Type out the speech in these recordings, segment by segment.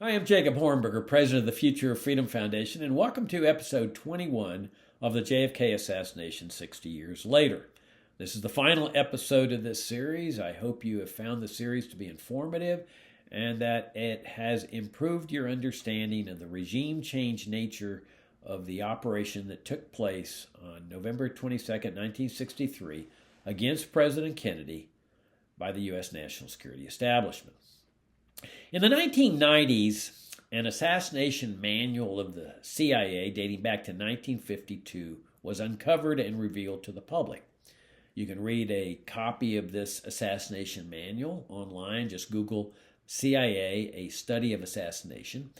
I am Jacob Hornberger, president of the Future of Freedom Foundation, and welcome to episode 21 of the JFK assassination 60 years later. This is the final episode of this series. I hope you have found the series to be informative and that it has improved your understanding of the regime change nature of the operation that took place on November 22nd, 1963, against President Kennedy by the U.S. national security establishment. In the 1990s, an assassination manual of the CIA dating back to 1952 was uncovered and revealed to the public. You can read a copy of this assassination manual online. Just Google CIA, a study of assassination.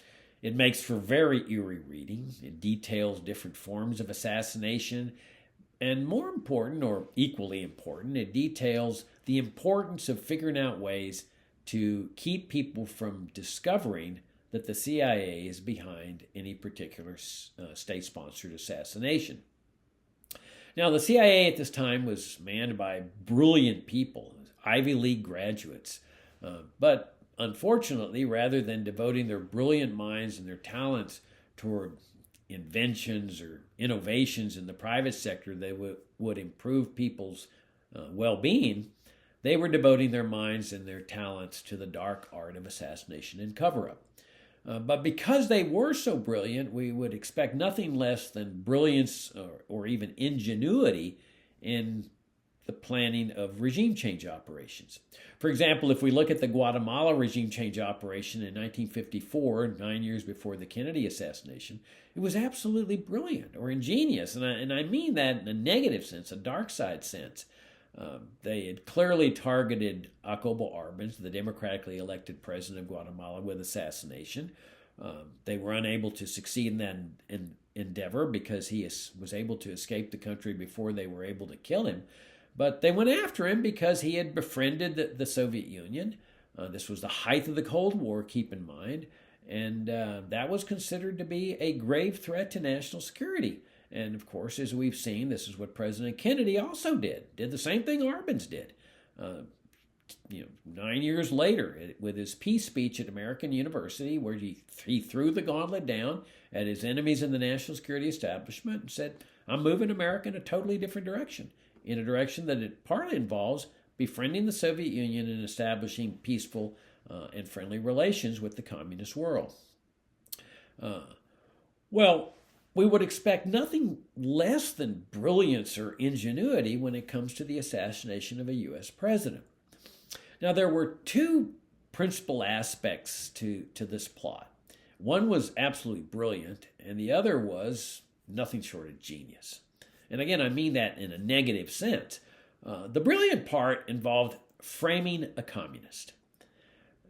It makes for very eerie reading. It details different forms of assassination. And more important, or equally important, it details the importance of figuring out ways to keep people from discovering that the CIA is behind any particular state-sponsored assassination. Now, the CIA at this time was manned by brilliant people, Ivy League graduates. But unfortunately, rather than devoting their brilliant minds and their talents toward inventions or innovations in the private sector that would improve people's well-being, they were devoting their minds and their talents to the dark art of assassination and cover-up. But because they were so brilliant, we would expect nothing less than brilliance or even ingenuity in the planning of regime change operations. For example, if we look at the Guatemala regime change operation in 1954, 9 years before the Kennedy assassination, it was absolutely brilliant or ingenious. And I mean that in a negative sense, a dark side sense. They had clearly targeted Jacobo Arbenz, the democratically elected president of Guatemala, with assassination. They were unable to succeed in that endeavor because he was able to escape the country before they were able to kill him. But they went after him because he had befriended the Soviet Union. This was the height of the Cold War, keep in mind, and that was considered to be a grave threat to national security. And of course, as we've seen, this is what President Kennedy also did the same thing Arbenz did. 9 years later, with his peace speech at American University, where he threw the gauntlet down at his enemies in the national security establishment and said, I'm moving America in a totally different direction, in a direction that it partly involves befriending the Soviet Union and establishing peaceful and friendly relations with the communist world. We would expect nothing less than brilliance or ingenuity when it comes to the assassination of a U.S. president. Now, there were two principal aspects to this plot. One was absolutely brilliant, and the other was nothing short of genius. And again, I mean that in a negative sense. The brilliant part involved framing a communist.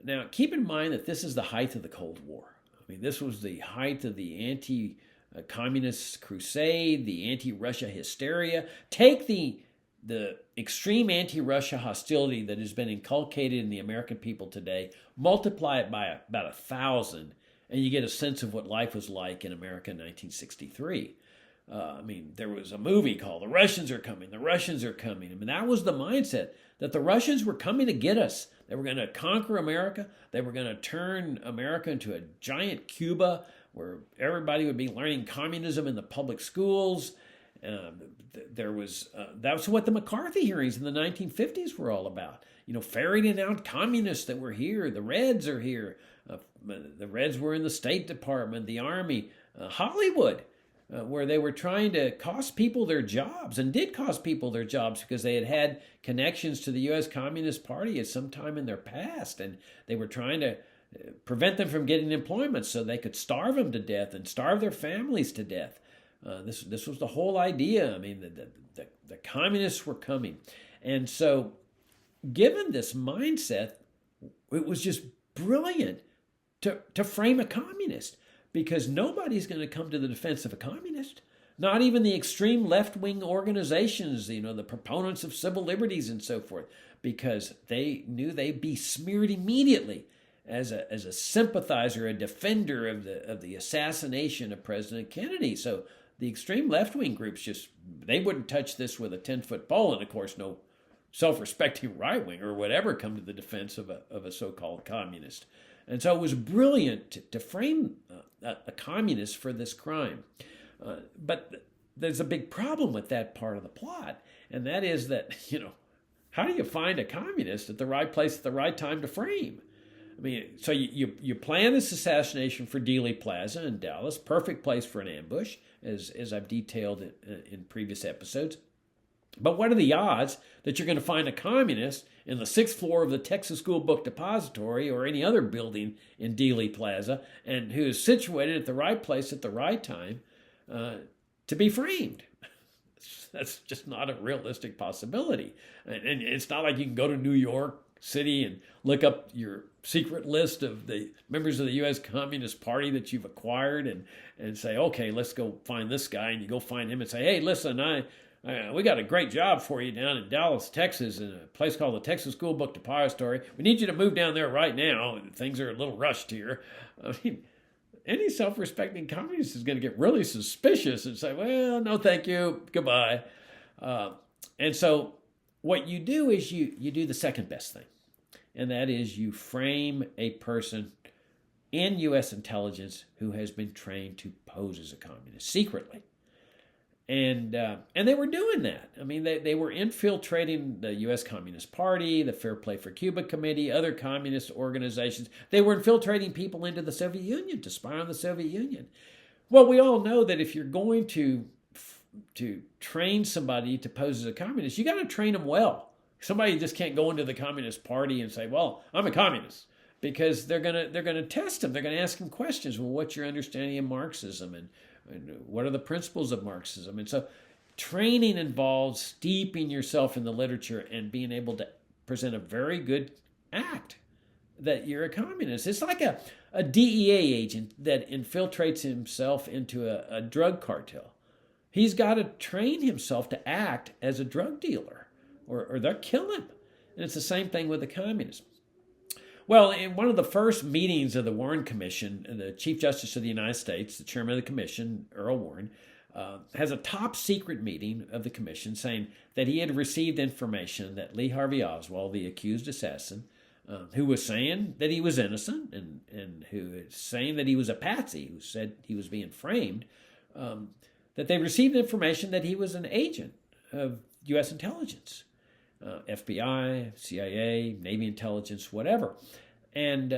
Now, keep in mind that this is the height of the Cold War. I mean, this was the height of the anti-communist crusade, the anti-Russia hysteria. Take the extreme anti-Russia hostility that has been inculcated in the American people today, multiply it by about 1,000, and you get a sense of what life was like in America in 1963. There was a movie called The Russians Are Coming, The Russians Are Coming. I mean, that was the mindset, that the Russians were coming to get us. They were going to conquer America. They were going to turn America into a giant Cuba where everybody would be learning communism in the public schools. That was what the McCarthy hearings in the 1950s were all about. Ferreting out communists that were here. The Reds are here. The Reds were in the State Department, the Army, Hollywood, where they were trying to cost people their jobs, and did cost people their jobs because they had connections to the U.S. Communist Party at some time in their past, and they were trying to prevent them from getting employment so they could starve them to death and starve their families to death. This was the whole idea. I mean, the communists were coming. And so, given this mindset, it was just brilliant to frame a communist, because nobody's going to come to the defense of a communist. Not even the extreme left-wing organizations, the proponents of civil liberties and so forth, because they knew they'd be smeared immediately as a sympathizer, a defender of the assassination of President Kennedy. So the extreme left-wing groups they wouldn't touch this with a 10-foot pole, and of course no self-respecting right-wing or whatever come to the defense of a so-called communist. And so it was brilliant to frame a communist for this crime. But there's a big problem with that part of the plot, and that is that, how do you find a communist at the right place at the right time to frame? I mean, so you plan this assassination for Dealey Plaza in Dallas, perfect place for an ambush, as I've detailed in previous episodes. But what are the odds that you're going to find a communist in the 6th floor of the Texas School Book Depository or any other building in Dealey Plaza, and who is situated at the right place at the right time to be framed? That's just not a realistic possibility. And it's not like you can go to New York City and look up your secret list of the members of the U.S. Communist Party that you've acquired and say, okay, let's go find this guy. And you go find him and say, hey, listen, we got a great job for you down in Dallas, Texas, in a place called the Texas School Book Depository. We need you to move down there right now. Things are a little rushed here. I mean, any self-respecting communist is going to get really suspicious and say, well, no, thank you, goodbye. And so what you do is you do the second best thing, and that is you frame a person in U.S. intelligence who has been trained to pose as a communist secretly. And they were doing that. I mean, they were infiltrating the U.S. Communist Party, the Fair Play for Cuba Committee, other communist organizations. They were infiltrating people into the Soviet Union to spy on the Soviet Union. Well, we all know that if you're going to train somebody to pose as a communist, you got to train them well. Somebody just can't go into the Communist Party and say, well, I'm a communist. Because they're gonna test them. They're gonna ask them questions. Well, what's your understanding of Marxism, and what are the principles of Marxism? And so training involves steeping yourself in the literature and being able to present a very good act that you're a communist. It's like a DEA agent that infiltrates himself into a drug cartel. He's got to train himself to act as a drug dealer, or they'll kill him. And it's the same thing with the communists. Well, in one of the first meetings of the Warren Commission, the Chief Justice of the United States, the chairman of the commission, Earl Warren, has a top secret meeting of the commission saying that he had received information that Lee Harvey Oswald, the accused assassin, who was saying that he was innocent and who is saying that he was a patsy, who said he was being framed, that they received information that he was an agent of U.S. intelligence. FBI, CIA, Navy intelligence, whatever. And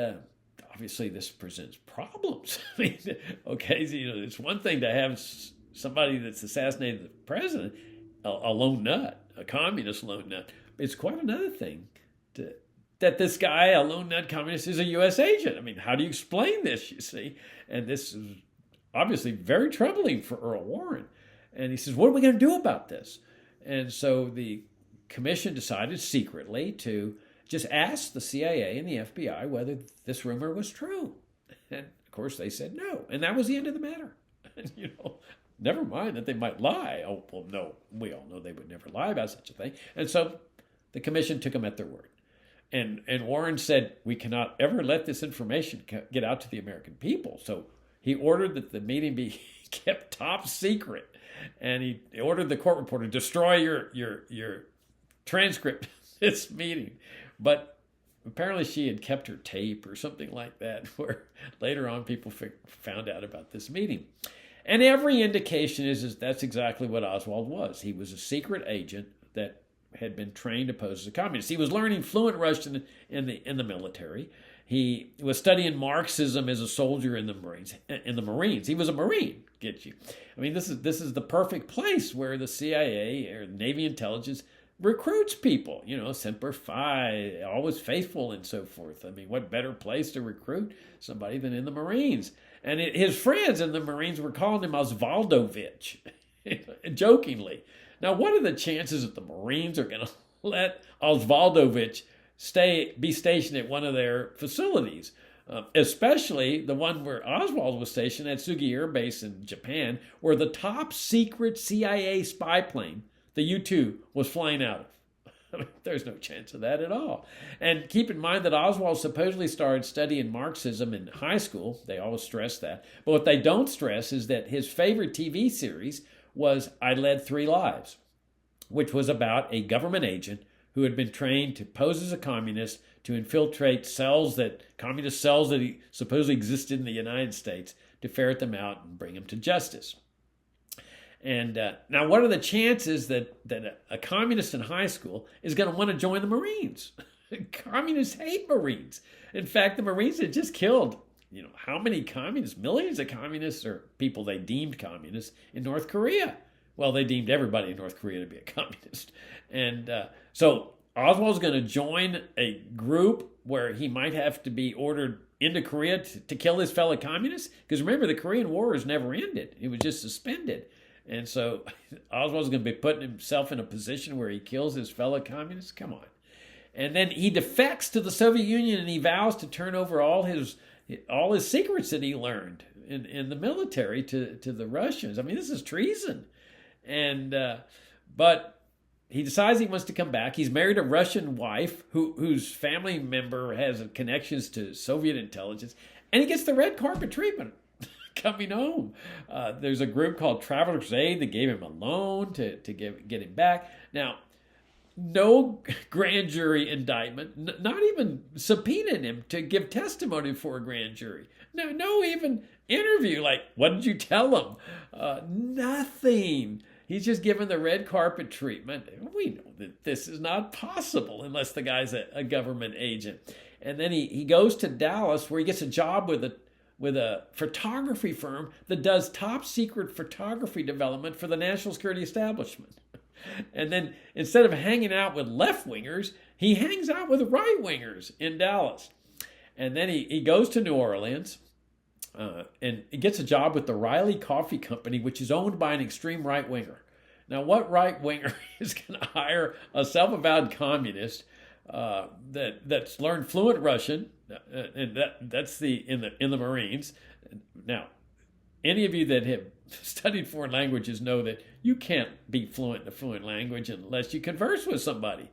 obviously this presents problems. I mean, okay, so, it's one thing to have somebody that's assassinated the president, a lone nut, a communist lone nut. It's quite another thing that this guy, a lone nut communist, is a U.S. agent. I mean, how do you explain this, you see? And this is obviously very troubling for Earl Warren. And he says, what are we going to do about this? And so the commission decided secretly to just ask the CIA and the FBI whether this rumor was true. And of course they said no. And that was the end of the matter. And, never mind that they might lie. Oh, well, no, we all know they would never lie about such a thing. And so the commission took them at their word. And Warren said, we cannot ever let this information get out to the American people. So he ordered that the meeting be kept top secret. And he ordered the court reporter, destroy your transcript of this meeting. But apparently she had kept her tape or something like that, where later on people found out about this meeting. And every indication is that's exactly what Oswald was. He was a secret agent that had been trained to pose as a communist. He was learning fluent Russian in the military. He was studying Marxism as a soldier in the Marines. He was a Marine, get you. I mean, this is the perfect place where the CIA or Navy intelligence recruits people, Semper Fi, always faithful and so forth. I mean, what better place to recruit somebody than in the Marines? And his friends in the Marines were calling him Osvaldovich, jokingly. Now, what are the chances that the Marines are going to let Osvaldovich be stationed at one of their facilities? Especially the one where Oswald was stationed at Sugi Air Base in Japan, where the top secret CIA spy plane, the U-2, was flying out of. I mean, there's no chance of that at all. And keep in mind that Oswald supposedly started studying Marxism in high school. They always stress that. But what they don't stress is that his favorite TV series was I Led 3 Lives, which was about a government agent who had been trained to pose as a communist to infiltrate communist cells that he supposedly existed in the United States, to ferret them out and bring them to justice. And now, what are the chances that a communist in high school is going to want to join the Marines? Communists hate Marines. In fact, the Marines had just killed, how many communists? Millions of communists, or people they deemed communists, in North Korea. Well, they deemed everybody in North Korea to be a communist. And so Oswald's going to join a group where he might have to be ordered into Korea to kill his fellow communists. Because remember, the Korean War has never ended. It was just suspended. And so Oswald's going to be putting himself in a position where he kills his fellow communists? Come on. And then he defects to the Soviet Union, and he vows to turn over all his secrets that he learned in the military to the Russians. I mean, this is treason. And but he decides he wants to come back. He's married a Russian wife whose family member has connections to Soviet intelligence, and he gets the red carpet treatment coming home. There's a group called Travelers Aid that gave him a loan to get him back. Now, no grand jury indictment, not even subpoenaing him to give testimony for a grand jury. No even interview, like, what did you tell him? Nothing. He's just given the red carpet treatment. We know that this is not possible unless the guy's a government agent. And then he goes to Dallas, where he gets a job with a photography firm that does top secret photography development for the national security establishment. And then instead of hanging out with left-wingers, he hangs out with right-wingers in Dallas. And then he goes to New Orleans and he gets a job with the Riley Coffee Company, which is owned by an extreme right-winger. Now, what right-winger is going to hire a self-avowed communist that's learned fluent Russian, and that's in the Marines? Now, any of you that have studied foreign languages know that you can't be fluent in a fluent language unless you converse with somebody.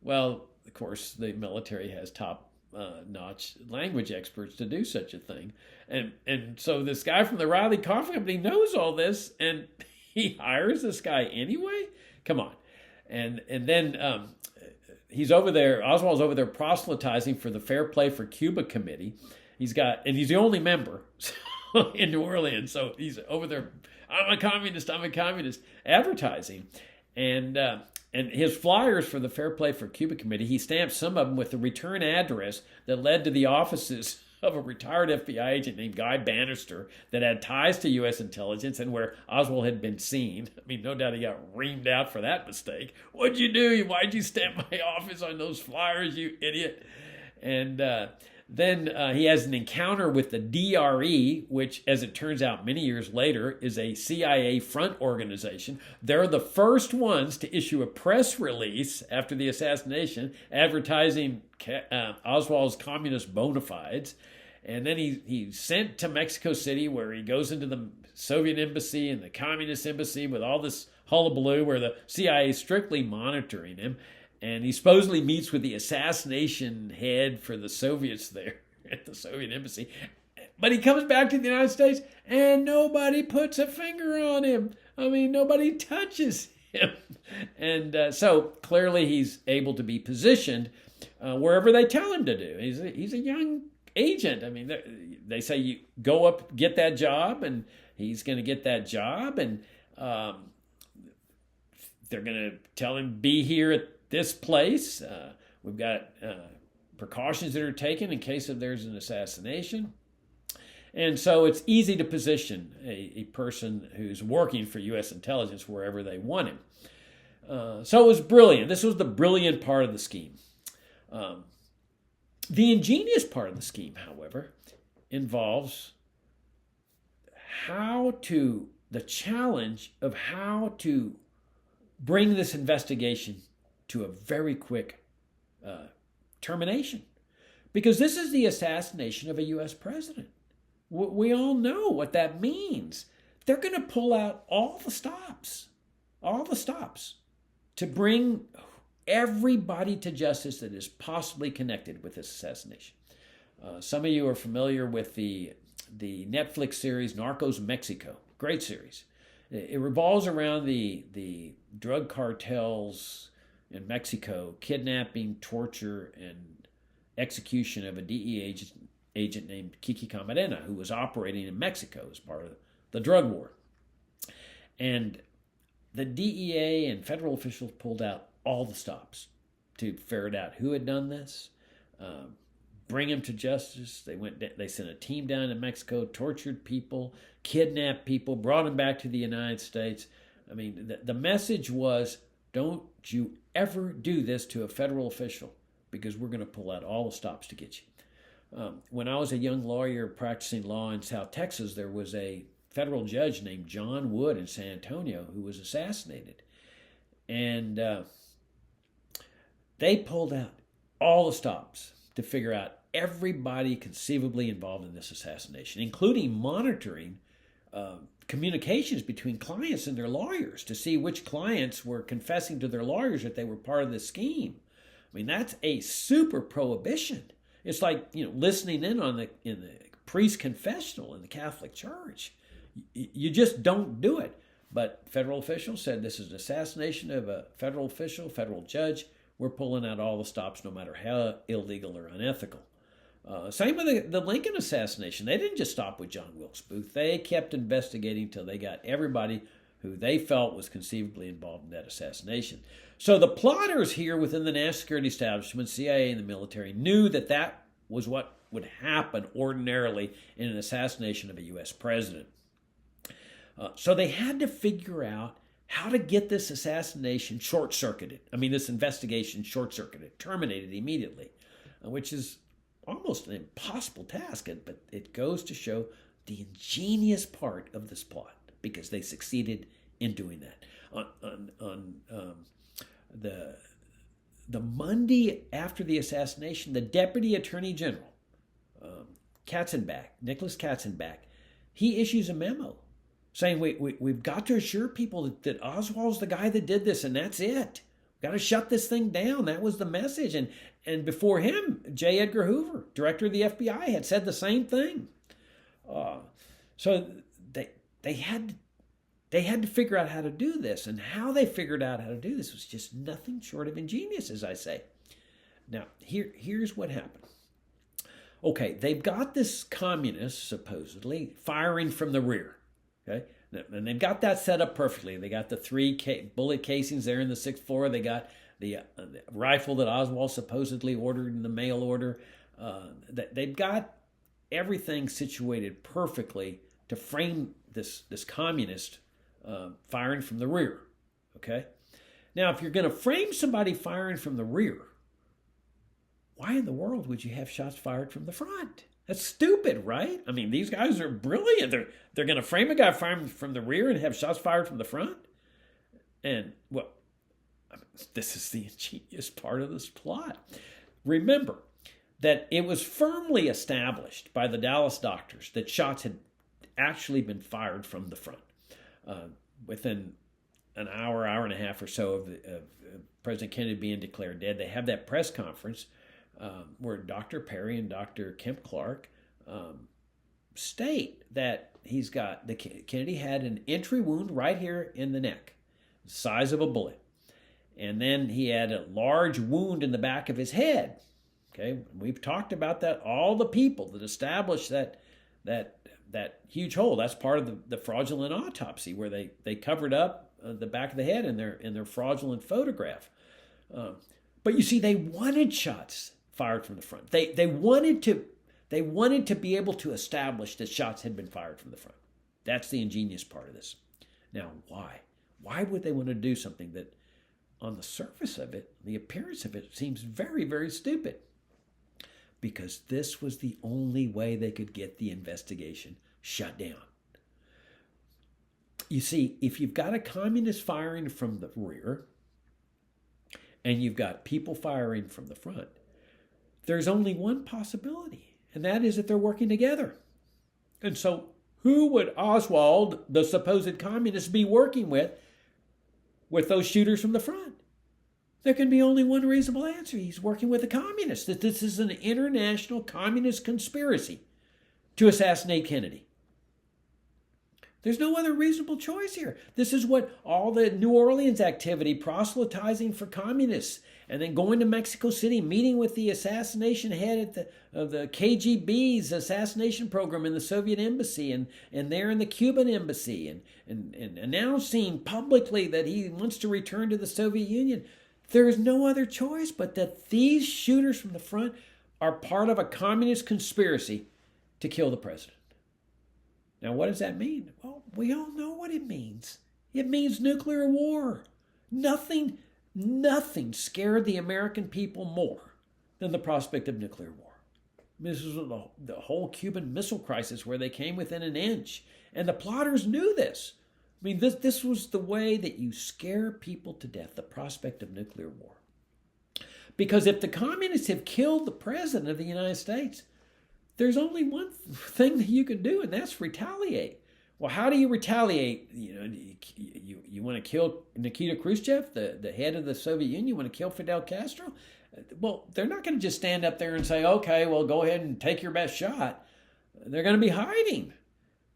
Well, of course, the military has top-notch language experts to do such a thing. And so this guy from the Riley Coffee Company knows all this, and he hires this guy anyway? Come on. And then he's over there, Oswald's over there proselytizing for the Fair Play for Cuba Committee. He's the only member in New Orleans, so he's over there, I'm a communist, advertising. And his flyers for the Fair Play for Cuba Committee, he stamped some of them with the return address that led to the offices of a retired FBI agent named Guy Bannister that had ties to U.S. intelligence and where Oswald had been seen. I mean, no doubt he got reamed out for that mistake. What'd you do? Why'd you stamp my office on those flyers, you idiot? And then he has an encounter with the DRE, which, as it turns out many years later, is a CIA front organization. They're the first ones to issue a press release after the assassination advertising Oswald's communist bona fides. And then he's sent to Mexico City, where he goes into the Soviet embassy and the communist embassy with all this hullabaloo, where the CIA is strictly monitoring him. And he supposedly meets with the assassination head for the Soviets there at the Soviet embassy. But he comes back to the United States and nobody puts a finger on him. I mean, nobody touches him. And so clearly he's able to be positioned wherever they tell him to do. He's a young agent. I mean, they say you go up, get that job, and he's going to get that job. And they're going to tell him, be here at this place. We've got precautions that are taken in case there's an assassination. And so it's easy to position a person who's working for U.S. intelligence wherever they want him. So it was brilliant. This was the brilliant part of the scheme. The ingenious part of the scheme, however, involves the challenge of how to bring this investigation to a very quick termination. Because this is the assassination of a U.S. president. We all know what that means. They're going to pull out all the stops to bring everybody to justice that is possibly connected with this assassination. Some of you are familiar with the Netflix series Narcos Mexico. Great series. It revolves around the drug cartels in Mexico, kidnapping, torture, and execution of a DEA agent named Kiki Camarena, who was operating in Mexico as part of the drug war. And the DEA and federal officials pulled out all the stops to ferret out who had done this, bring him to justice. They sent a team down to Mexico, tortured people, kidnapped people, brought them back to the United States. I mean, the message was, don't you ever do this to a federal official, because we're going to pull out all the stops to get you. When I was a young lawyer practicing law in South Texas, there was a federal judge named John Wood in San Antonio who was assassinated. And they pulled out all the stops to figure out everybody conceivably involved in this assassination, including monitoring communications between clients and their lawyers to see which clients were confessing to their lawyers that they were part of the scheme. I mean, that's a super prohibition. It's like, listening in the priest confessional in the Catholic Church. You just don't do it. But federal officials said this is an assassination of a federal official, federal judge. We're pulling out all the stops, no matter how illegal or unethical. Same with the Lincoln assassination. They didn't just stop with John Wilkes Booth. They kept investigating until they got everybody who they felt was conceivably involved in that assassination. So the plotters here within the national security establishment, CIA and the military, knew that that was what would happen ordinarily in an assassination of a U.S. president. So they had to figure out how to get this assassination short-circuited. I mean, this investigation short-circuited, terminated immediately, which is almost an impossible task, but it goes to show the ingenious part of this plot, because they succeeded in doing that. On the Monday after the assassination, the Deputy Attorney General, Nicholas Katzenbach, he issues a memo saying we've got to assure people that Oswald's the guy that did this, and that's it. We've got to shut this thing down. That was the message. And before him, J. Edgar Hoover, director of the FBI, had said the same thing. So they had to figure out how to do this, and how they figured out how to do this was just nothing short of ingenious, as I say. Now, here's what happened. Okay, they've got this communist, supposedly, firing from the rear. Okay, and they've got that set up perfectly. They got the 3 bullet casings there in the 6th floor. They got the rifle that Oswald supposedly ordered in the mail order. They've got everything situated perfectly to frame this communist firing from the rear. Okay, now if you're going to frame somebody firing from the rear, why in the world would you have shots fired from the front? That's stupid, right? I mean, these guys are brilliant. They're going to frame a guy firing from the rear and have shots fired from the front? And, well, I mean, this is the ingenious part of this plot. Remember that it was firmly established by the Dallas doctors that shots had actually been fired from the front. Within an hour and a half or so of President Kennedy being declared dead, they have that press conference where Dr. Perry and Dr. Kemp Clark state that Kennedy had an entry wound right here in the neck, the size of a bullet. And then he had a large wound in the back of his head. Okay, we've talked about that. All the people that established that huge hole, that's part of the fraudulent autopsy, where they covered up the back of the head in their fraudulent photograph. But you see, they wanted shots fired from the front. They wanted to be able to establish that shots had been fired from the front. That's the ingenious part of this. Now, why? Why would they want to do something that, on the surface of it, the appearance of it, seems very, very stupid? Because this was the only way they could get the investigation shut down. You see, if you've got a communist firing from the rear and you've got people firing from the front, there's only one possibility, and that is that they're working together. And so who would Oswald, the supposed communist, be working with those shooters from the front? There can be only one reasonable answer. He's working with the communists, that this is an international communist conspiracy to assassinate Kennedy. There's no other reasonable choice here. This is what all the New Orleans activity, proselytizing for communists, and then going to Mexico City, meeting with the assassination head of the KGB's assassination program in the Soviet embassy, and there in the Cuban embassy, and announcing publicly that he wants to return to the Soviet Union. There is no other choice but that these shooters from the front are part of a communist conspiracy to kill the president. Now, what does that mean? Well, we all know what it means. It means nuclear war. Nothing scared the American people more than the prospect of nuclear war. This was the whole Cuban Missile Crisis, where they came within an inch. And the plotters knew this. I mean, this was the way that you scare people to death, the prospect of nuclear war. Because if the communists have killed the president of the United States, there's only one thing that you can do, and that's retaliate. Well, how do you retaliate? You want to kill Nikita Khrushchev, the head of the Soviet Union? You want to kill Fidel Castro? Well, they're not going to just stand up there and say, okay, well, go ahead and take your best shot. They're going to be hiding.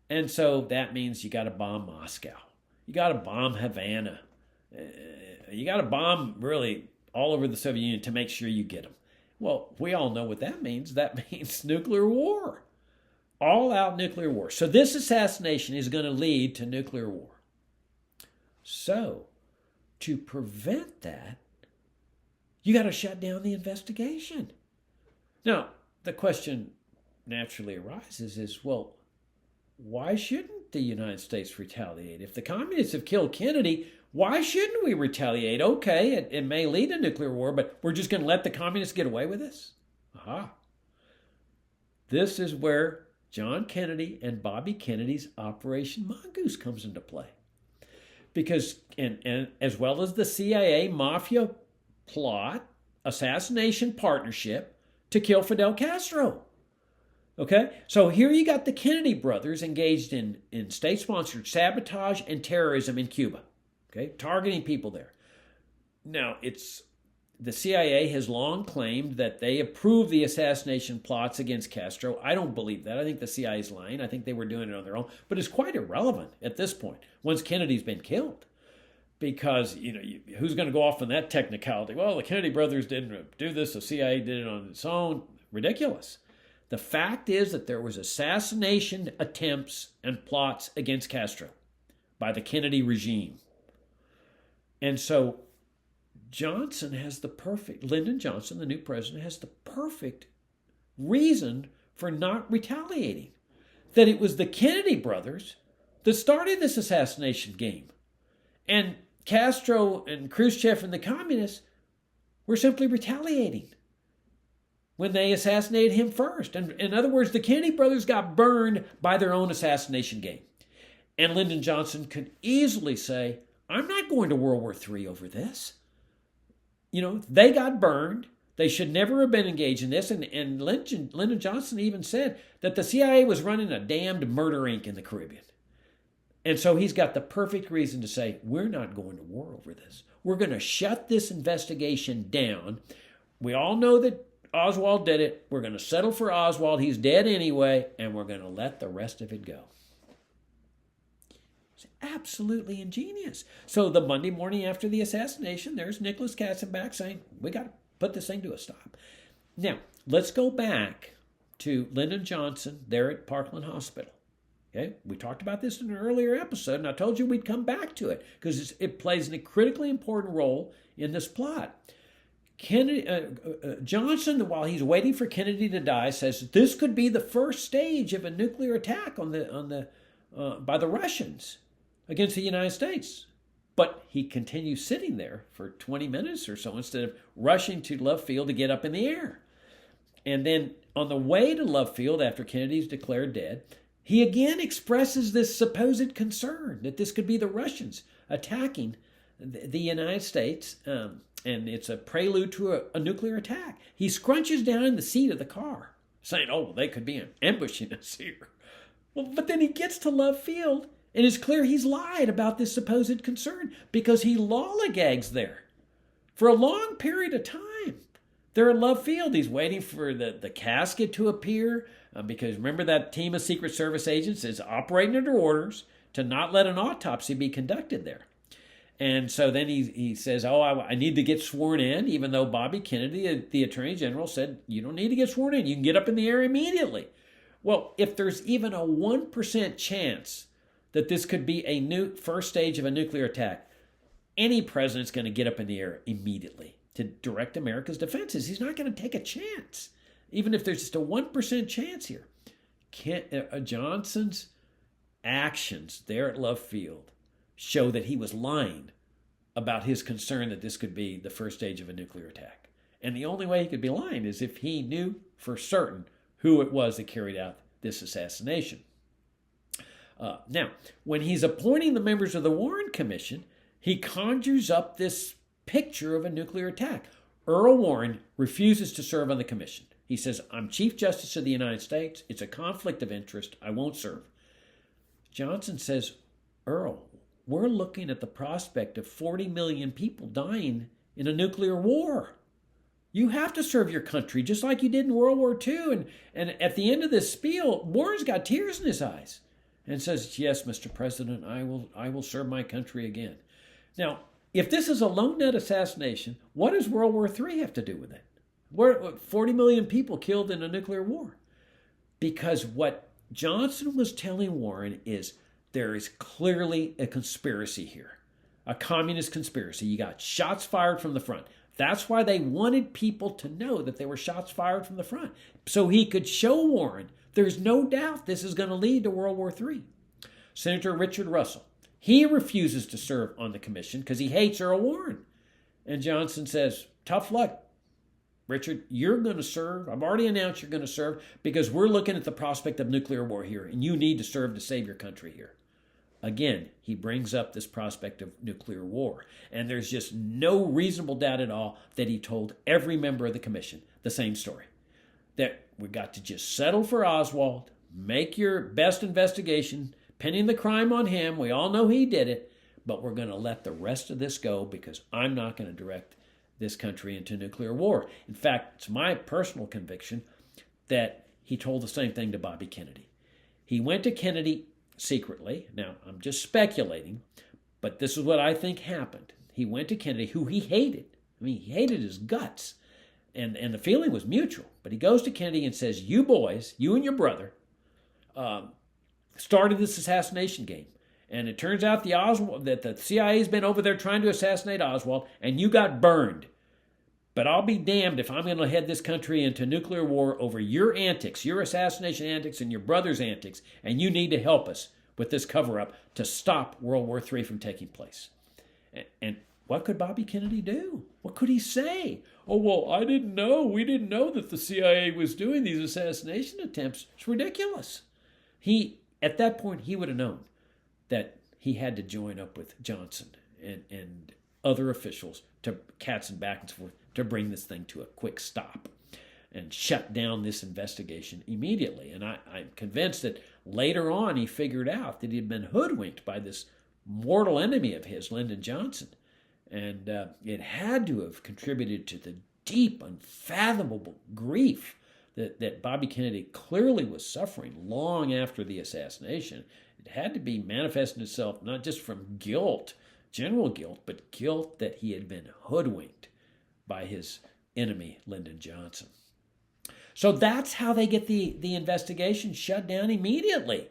And so that means you got to bomb Moscow. You got to bomb Havana. You got to bomb really all over the Soviet Union to make sure you get them. Well, we all know what that means. That means nuclear war. All-out nuclear war. So this assassination is going to lead to nuclear war. So, to prevent that, you got to shut down the investigation. Now, the question naturally arises is, well, why shouldn't the United States retaliate? If the communists have killed Kennedy, why shouldn't we retaliate? Okay, it may lead to nuclear war, but we're just going to let the communists get away with this? Aha. This is where John Kennedy and Bobby Kennedy's Operation Mongoose comes into play. Because, and as well as the CIA mafia plot, assassination partnership to kill Fidel Castro. Okay, so here you got the Kennedy brothers engaged in state-sponsored sabotage and terrorism in Cuba. Okay, targeting people there. Now, the CIA has long claimed that they approved the assassination plots against Castro. I don't believe that. I think the CIA is lying. I think they were doing it on their own. But it's quite irrelevant at this point, once Kennedy's been killed. Because, who's going to go off on that technicality? Well, the Kennedy brothers didn't do this. The CIA did it on its own. Ridiculous. The fact is that there was assassination attempts and plots against Castro by the Kennedy regime. And so Lyndon Johnson, the new president, has the perfect reason for not retaliating. That it was the Kennedy brothers that started this assassination game. And Castro and Khrushchev and the communists were simply retaliating when they assassinated him first. And in other words, the Kennedy brothers got burned by their own assassination game. And Lyndon Johnson could easily say, I'm not going to World War III over this. They got burned. They should never have been engaged in this. And Lyndon Johnson even said that the CIA was running a damned murder inc. in the Caribbean. And so he's got the perfect reason to say, we're not going to war over this. We're going to shut this investigation down. We all know that Oswald did it. We're going to settle for Oswald. He's dead anyway. And we're going to let the rest of it go. It's absolutely ingenious. So the Monday morning after the assassination, there's Nicholas Katzenbach saying, we got to put this thing to a stop. Now, let's go back to Lyndon Johnson there at Parkland Hospital. Okay, we talked about this in an earlier episode, and I told you we'd come back to it because it plays a critically important role in this plot. Johnson, while he's waiting for Kennedy to die, says this could be the first stage of a nuclear attack by the Russians against the United States. But he continues sitting there for 20 minutes or so instead of rushing to Love Field to get up in the air. And then on the way to Love Field after Kennedy's declared dead, he again expresses this supposed concern that this could be the Russians attacking the United States, and it's a prelude to a nuclear attack. He scrunches down in the seat of the car, saying, they could be ambushing us here. Well, but then he gets to Love Field, and it's clear he's lied about this supposed concern because he lollygags there for a long period of time. They're at Love Field. He's waiting for the casket to appear because remember that team of Secret Service agents is operating under orders. to not let an autopsy be conducted there. And so then he says, oh, I need to get sworn in, even though Bobby Kennedy, the Attorney General, said, you don't need to get sworn in. You can get up in the air immediately. Well, if there's even a 1% chance that this could be a first stage of a nuclear attack, any president's going to get up in the air immediately to direct America's defenses. He's not going to take a chance, even if there's just a 1% chance here. Johnson's actions there at Love Field show that he was lying about his concern that this could be the first stage of a nuclear attack. And the only way he could be lying is if he knew for certain who it was that carried out this assassination. Now, when he's appointing the members of the Warren Commission, he conjures up this picture of a nuclear attack. Earl Warren refuses to serve on the commission. He says, I'm Chief Justice of the United States. It's a conflict of interest. I won't serve. Johnson says, Earl, we're looking at the prospect of 40 million people dying in a nuclear war. You have to serve your country just like you did in World War II. And at the end of this spiel, Warren's got tears in his eyes and says, yes, Mr. President, I will serve my country again. Now, if this is a lone nut assassination, what does World War III have to do with it? We're 40 million people killed in a nuclear war. Because what Johnson was telling Warren is there is clearly a conspiracy here, a communist conspiracy. You got shots fired from the front. That's why they wanted people to know that there were shots fired from the front, so he could show Warren there's no doubt this is going to lead to World War III. Senator Richard Russell, he refuses to serve on the commission because he hates Earl Warren. And Johnson says, tough luck, Richard, you're going to serve. I've already announced you're going to serve because we're looking at the prospect of nuclear war here, and you need to serve to save your country here. Again, he brings up this prospect of nuclear war, and there's just no reasonable doubt at all that he told every member of the commission the same story, that we got to just settle for Oswald, make your best investigation, pinning the crime on him. We all know he did it, but we're going to let the rest of this go because I'm not going to direct this country into nuclear war. In fact, it's my personal conviction that he told the same thing to Bobby Kennedy. He went to Kennedy secretly. Now, I'm just speculating, but this is what I think happened. He went to Kennedy, who he hated. I mean, he hated his guts, and the feeling was mutual. But he goes to Kennedy and says, you boys, you and your brother, started this assassination game. And it turns out that the CIA's been over there trying to assassinate Oswald, and you got burned. But I'll be damned if I'm going to head this country into nuclear war over your antics, your assassination antics and your brother's antics, and you need to help us with this cover-up to stop World War III from taking place. And what could Bobby Kennedy do? What could he say? Oh, well, I didn't know. We didn't know that the CIA was doing these assassination attempts. It's ridiculous. At that point, he would have known that he had to join up with Johnson and other officials to cats and back and forth to bring this thing to a quick stop and shut down this investigation immediately. And I'm convinced that later on he figured out that he had been hoodwinked by this mortal enemy of his, Lyndon Johnson. And it had to have contributed to the deep, unfathomable grief that Bobby Kennedy clearly was suffering long after the assassination. It had to be manifesting itself not just from guilt, general guilt, but guilt that he had been hoodwinked by his enemy, Lyndon Johnson. So that's how they get the investigation shut down immediately.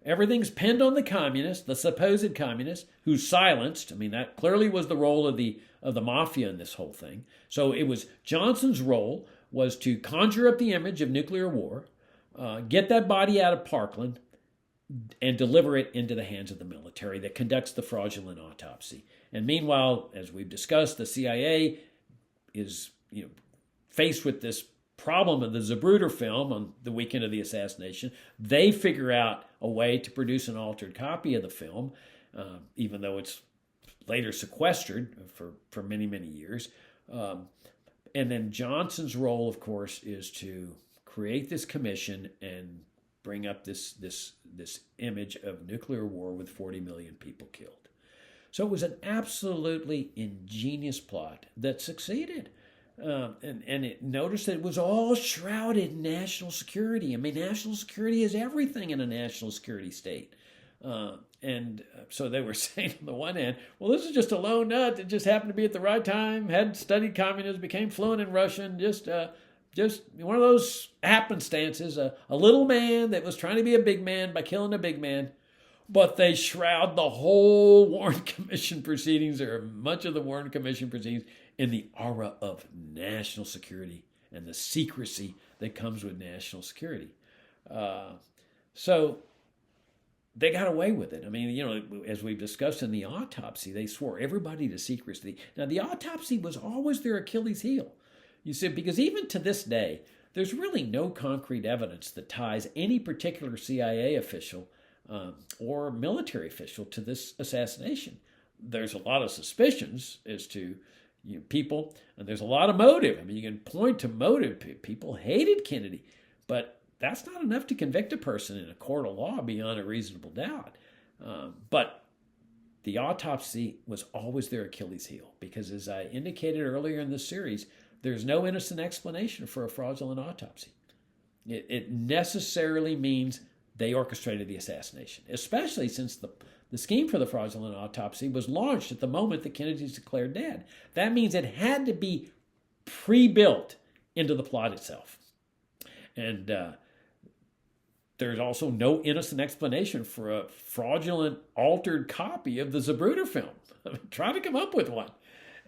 Everything's pinned on the communist, the supposed communist, who's silenced. I mean, that clearly was the role of the mafia in this whole thing. So it was Johnson's role was to conjure up the image of nuclear war, get that body out of Parkland, and deliver it into the hands of the military that conducts the fraudulent autopsy. And meanwhile, as we've discussed, the CIA is faced with this problem of the Zapruder film on the weekend of the assassination. They figure out a way to produce an altered copy of the film, even though it's later sequestered for many, many years. And then Johnson's role, of course, is to create this commission and bring up this image of nuclear war with 40 million people killed. So it was an absolutely ingenious plot that succeeded. And it noticed that it was all shrouded in national security. I mean, national security is everything in a national security state. So they were saying on the one hand, well, this is just a lone nut that just happened to be at the right time, hadn't studied communism, became fluent in Russian, just one of those happenstances, a little man that was trying to be a big man by killing a big man. But they shroud the whole Warren Commission proceedings, or much of the Warren Commission proceedings, in the aura of national security and the secrecy that comes with national security. So they got away with it. I mean, as we've discussed in the autopsy, they swore everybody to secrecy. Now, the autopsy was always their Achilles heel. You see, because even to this day, there's really no concrete evidence that ties any particular CIA official or military official to this assassination. There's a lot of suspicions as to people, and there's a lot of motive. I mean, you can point to motive. People hated Kennedy, but that's not enough to convict a person in a court of law beyond a reasonable doubt. But the autopsy was always their Achilles heel, because as I indicated earlier in this series, there's no innocent explanation for a fraudulent autopsy. It necessarily means they orchestrated the assassination, especially since the scheme for the fraudulent autopsy was launched at the moment that Kennedy's declared dead. That means it had to be pre-built into the plot itself. And there's also no innocent explanation for a fraudulent, altered copy of the Zapruder film. Try to come up with one.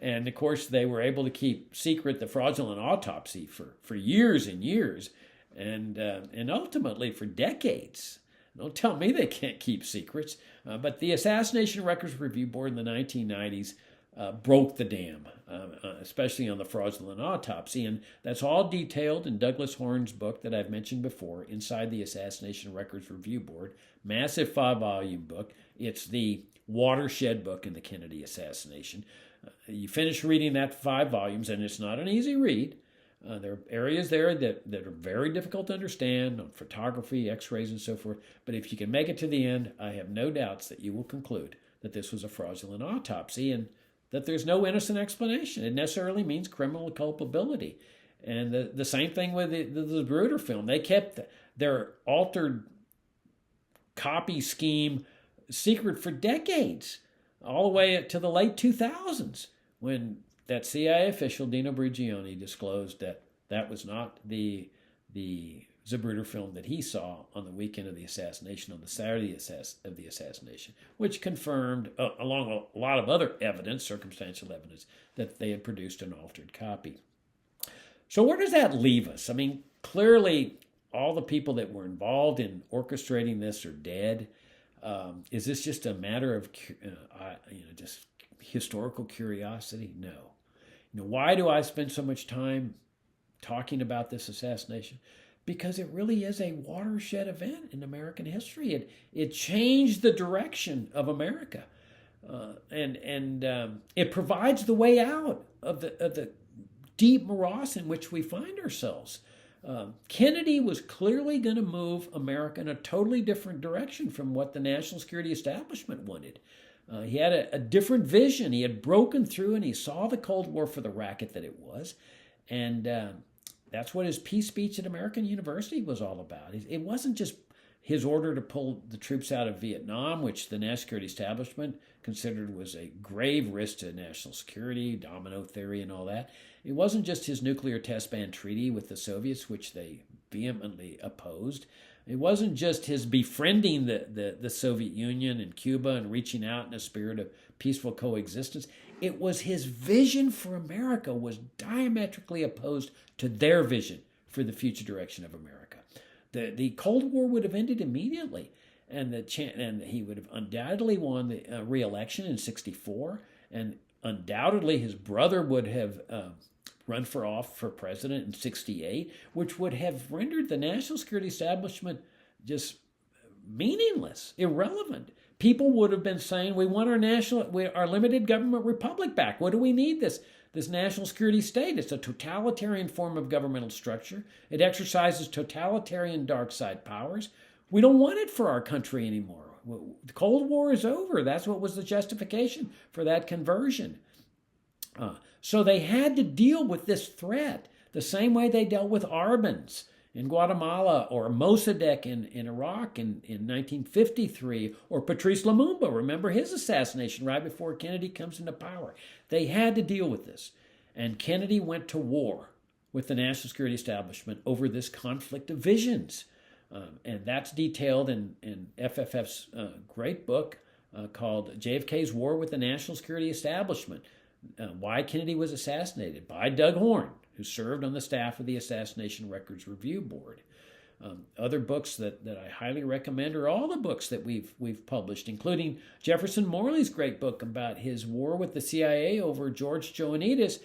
And of course, they were able to keep secret the fraudulent autopsy for years and years, and ultimately for decades. Don't tell me they can't keep secrets. But the Assassination Records Review Board in the 1990s broke the dam, especially on the fraudulent autopsy. And that's all detailed in Douglas Horne's book that I've mentioned before, Inside the Assassination Records Review Board. Massive 5-volume book. It's the watershed book in the Kennedy assassination. You finish reading that 5 volumes, and it's not an easy read. There are areas there that are very difficult to understand on photography, x-rays, and so forth. But if you can make it to the end, I have no doubts that you will conclude that this was a fraudulent autopsy and that there's no innocent explanation. It necessarily means criminal culpability. And the same thing with the Zapruder film. They kept their altered copy scheme secret for decades, all the way to the late 2000s, when that CIA official, Dino Brigioni, disclosed that that was not the Zapruder film that he saw on the weekend of the assassination, on the Saturday of the assassination, which confirmed, along with a lot of other evidence, circumstantial evidence, that they had produced an altered copy. So where does that leave us? I mean, clearly all the people that were involved in orchestrating this are dead. Is this just a matter of just historical curiosity? No. Why do I spend so much time talking about this assassination? Because it really is a watershed event in American history. It changed the direction of America, and it provides the way out of the deep morass in which we find ourselves. Kennedy was clearly going to move America in a totally different direction from what the national security establishment wanted. He had a different vision. He had broken through, and he saw the Cold War for the racket that it was. And that's what his peace speech at American University was all about. It wasn't just his order to pull the troops out of Vietnam, which the national security establishment considered was a grave risk to national security, domino theory and all that. It wasn't just his nuclear test ban treaty with the Soviets, which they vehemently opposed. It wasn't just his befriending the Soviet Union and Cuba and reaching out in a spirit of peaceful coexistence. It was his vision for America was diametrically opposed to their vision for the future direction of America. The Cold War would have ended immediately, and he would have undoubtedly won the re-election in '64, and undoubtedly his brother would have run for president in '68, which would have rendered the national security establishment just meaningless, irrelevant. People would have been saying, we want our limited government republic back. What do we need this national security state? It's a totalitarian form of governmental structure. It exercises totalitarian dark side powers. We don't want it for our country anymore. The Cold War is over. That's what was the justification for that conversion. So they had to deal with this threat the same way they dealt with Arbenz in Guatemala, or Mossadegh in Iraq in 1953, or Patrice Lumumba. Remember his assassination right before Kennedy comes into power. They had to deal with this. And Kennedy went to war with the national security establishment over this conflict of visions. And that's detailed in FFF's great book called JFK's War with the National Security Establishment, Why Kennedy Was Assassinated, by Doug Horne, who served on the staff of the Assassination Records Review Board. Other books that I highly recommend are all the books that we've published, including Jefferson Morley's great book about his war with the CIA over George Joanides,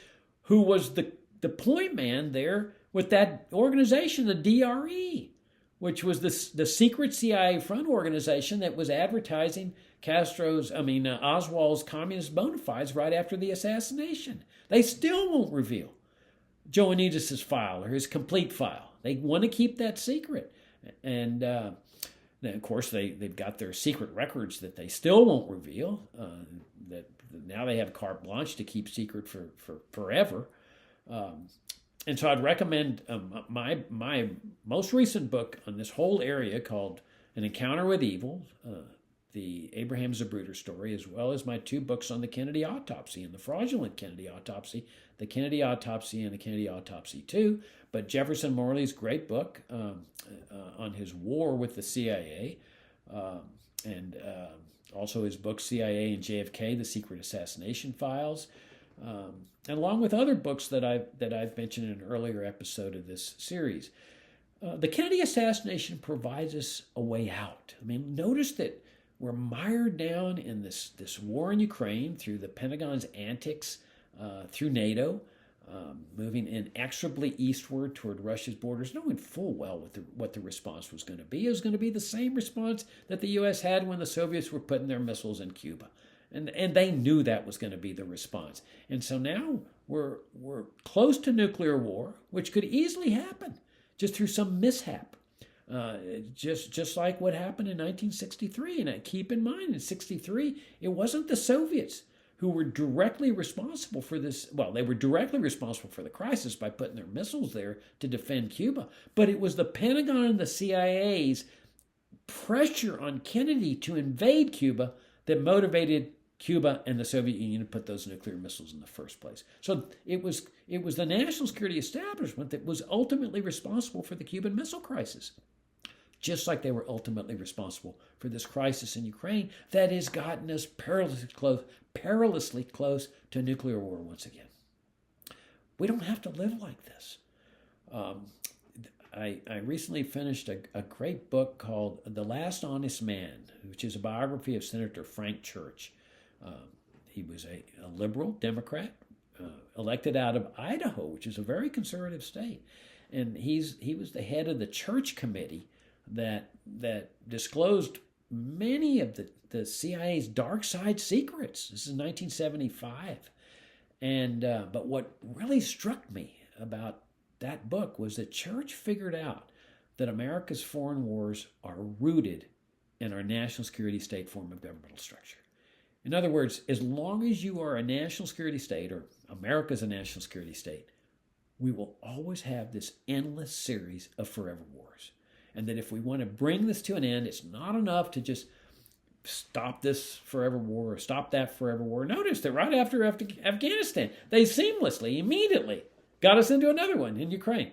who was the point man there with that organization, the DRE, which was the secret CIA front organization that was advertising Oswald's communist bona fides right after the assassination. They still won't reveal Joanides' file or his complete file. They want to keep that secret. And of course, they've got their secret records that they still won't reveal, that now they have carte blanche to keep secret for forever. And so I'd recommend my most recent book on this whole area called An Encounter with Evil, the Abraham Zapruder story, as well as my two books on the Kennedy autopsy and the fraudulent Kennedy autopsy, the Kennedy autopsy and the Kennedy autopsy 2. But Jefferson Morley's great book on his war with the CIA, and also his book CIA and JFK, The Secret Assassination Files, and along with other books that I've mentioned in an earlier episode of this series. The Kennedy assassination provides us a way out. I mean, notice that we're mired down in this war in Ukraine through the Pentagon's antics, through NATO, moving inexorably eastward toward Russia's borders, knowing full well what the response was going to be. It was going to be the same response that the U.S. had when the Soviets were putting their missiles in Cuba. And they knew that was going to be the response. And so now we're close to nuclear war, which could easily happen just through some mishap. Just like what happened in 1963. And keep in mind, in 63, it wasn't the Soviets who were directly responsible for this. Well, they were directly responsible for the crisis by putting their missiles there to defend Cuba. But it was the Pentagon and the CIA's pressure on Kennedy to invade Cuba that motivated Cuba and the Soviet Union to put those nuclear missiles in the first place. So it was the national security establishment that was ultimately responsible for the Cuban Missile Crisis, just like they were ultimately responsible for this crisis in Ukraine that has gotten us perilously close to nuclear war once again. We don't have to live like this. I recently finished a great book called The Last Honest Man, which is a biography of Senator Frank Church. He was a liberal Democrat, elected out of Idaho, which is a very conservative state. And he was the head of the Church Committee that disclosed many of the CIA's dark side secrets. This is 1975. And but what really struck me about that book was that Church figured out that America's foreign wars are rooted in our national security state form of governmental structure. In other words, as long as you are a national security state, or America's a national security state, we will always have this endless series of forever wars. And that if we want to bring this to an end, it's not enough to just stop this forever war or stop that forever war. Notice that right after Afghanistan, they seamlessly, immediately got us into another one in Ukraine.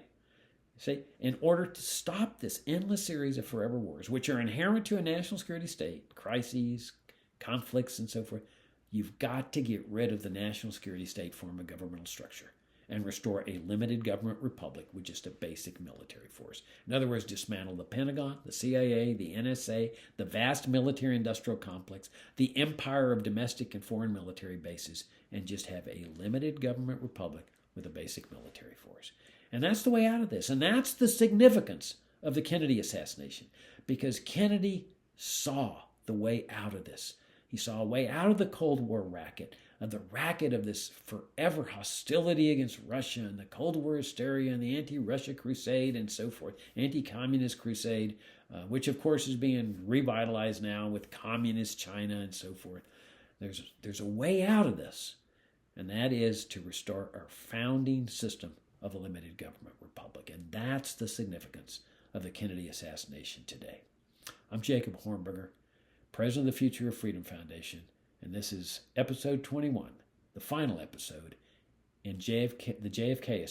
See, in order to stop this endless series of forever wars, which are inherent to a national security state, crises, conflicts, and so forth, you've got to get rid of the national security state form of governmental structure and restore a limited government republic with just a basic military force. In other words, dismantle the Pentagon, the CIA, the NSA, the vast military-industrial complex, the empire of domestic and foreign military bases, and just have a limited government republic with a basic military force. And that's the way out of this. And that's the significance of the Kennedy assassination, because Kennedy saw the way out of this. He saw a way out of the Cold War racket, of the racket of this forever hostility against Russia and the Cold War hysteria and the anti-Russia crusade and so forth, anti-communist crusade, which of course is being revitalized now with communist China and so forth. There's a way out of this, and that is to restore our founding system of a limited government republic. And that's the significance of the Kennedy assassination today. I'm Jacob Hornberger, president of the Future of Freedom Foundation, and this is episode 21, the final episode in the JFK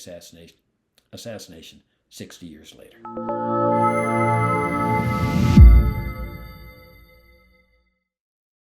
assassination 60 years later.